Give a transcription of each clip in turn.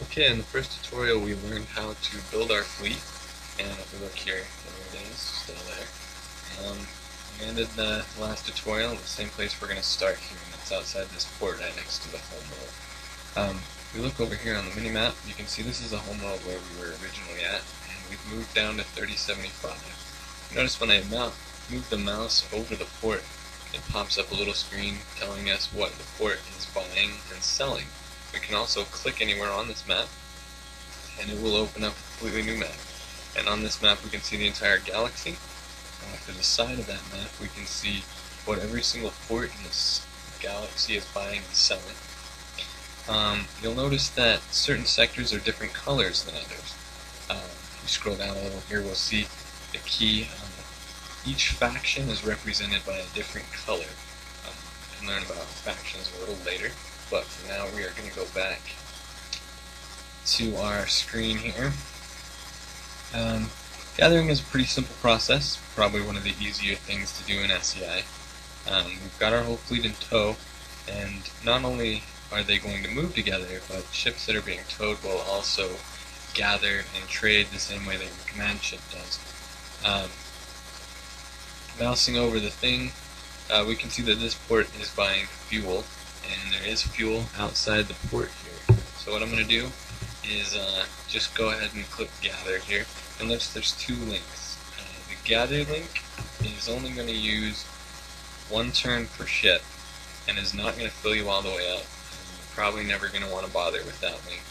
Okay, in the first tutorial we learned how to build our fleet, and if we look here, there it is, still there. We ended the last tutorial in the same place we're going to start here, and that's outside this port right next to the home world. If we look over here on the mini-map, you can see this is the home world where we were originally at, and we've moved down to 3075. Notice when I move the mouse over the port, it pops up a little screen telling us what the port is buying and selling. We can also click anywhere on this map, and it will open up a completely new map. And on this map we can see the entire galaxy. To the side of that map we can see what every single port in this galaxy is buying and selling. You'll notice that certain sectors are different colors than others. If you scroll down a little here, we'll see the key. Each faction is represented by a different color. We can learn about factions a little later, but for now we are going to go back to our screen here. Gathering is a pretty simple process, probably one of the easier things to do in SEI. We've got our whole fleet in tow, and not only are they going to move together, but ships that are being towed will also gather and trade the same way that your command ship does. Mousing over the thing, we can see that this port is buying fuel, and there is fuel outside the port here. So what I'm going to do is just go ahead and click gather here, and notice there's two links. The gather link is only going to use one turn per ship, and is not going to fill you all the way up. You're probably never going to want to bother with that link.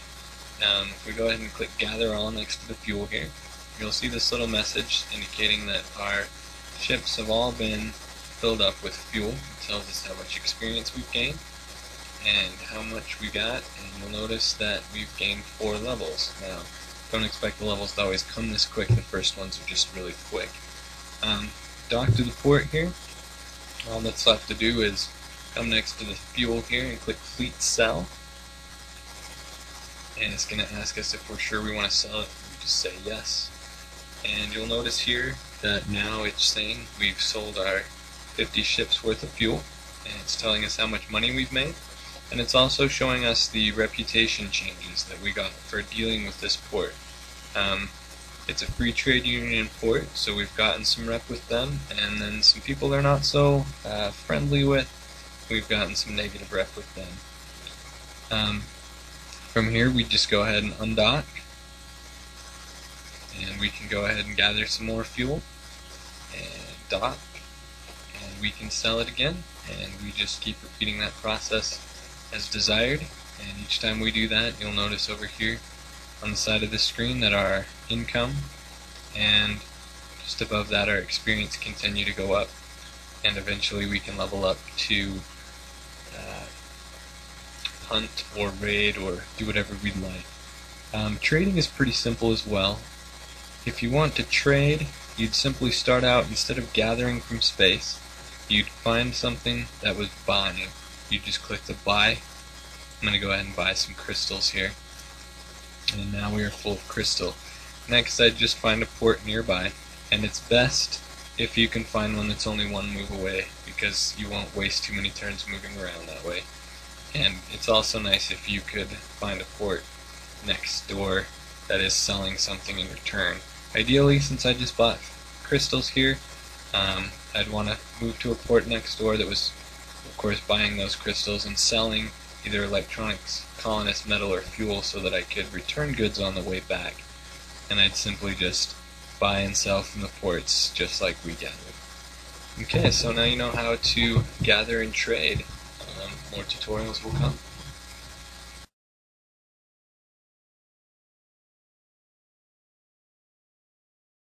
If we go ahead and click gather all next to the fuel here, you'll see this little message indicating that our ships have all been filled up with fuel. It tells us how much experience we've gained and how much we got, and you'll notice that we've gained 4 levels. Now, don't expect the levels to always come this quick. The first ones are just really quick. Dock to the port here. All that's left to do is come next to the fuel here and click Fleet Sell. And it's going to ask us if we're sure we want to sell it. We just say yes. And you'll notice here that now it's saying we've sold our 50 ships worth of fuel, and it's telling us how much money we've made. And it's also showing us the reputation changes that we got for dealing with this port. It's a free trade union port, so we've gotten some rep with them, and then some people they're not so friendly with, we've gotten some negative rep with them. From here we just go ahead and undock, and we can go ahead and gather some more fuel, and dock, and we can sell it again, and we just keep repeating that process as desired. And each time we do that, you'll notice over here on the side of the screen that our income and just above that our experience continue to go up, and eventually we can level up to hunt or raid or do whatever we'd like. Trading is pretty simple as well. If you want to trade, you'd simply start out, instead of gathering from space, you'd find something that was buying. You just click the buy. I'm going to go ahead and buy some crystals here. And now we are full of crystal. Next, I'd just find a port nearby, and it's best if you can find one that's only one move away, because you won't waste too many turns moving around that way. And it's also nice if you could find a port next door that is selling something in return. Ideally, since I just bought crystals here, I'd want to move to a port next door that was, of course, buying those crystals and selling either electronics, colonist metal, or fuel, so that I could return goods on the way back. And I'd simply just buy and sell from the ports, just like we gathered. Okay, so now you know how to gather and trade. More tutorials will come.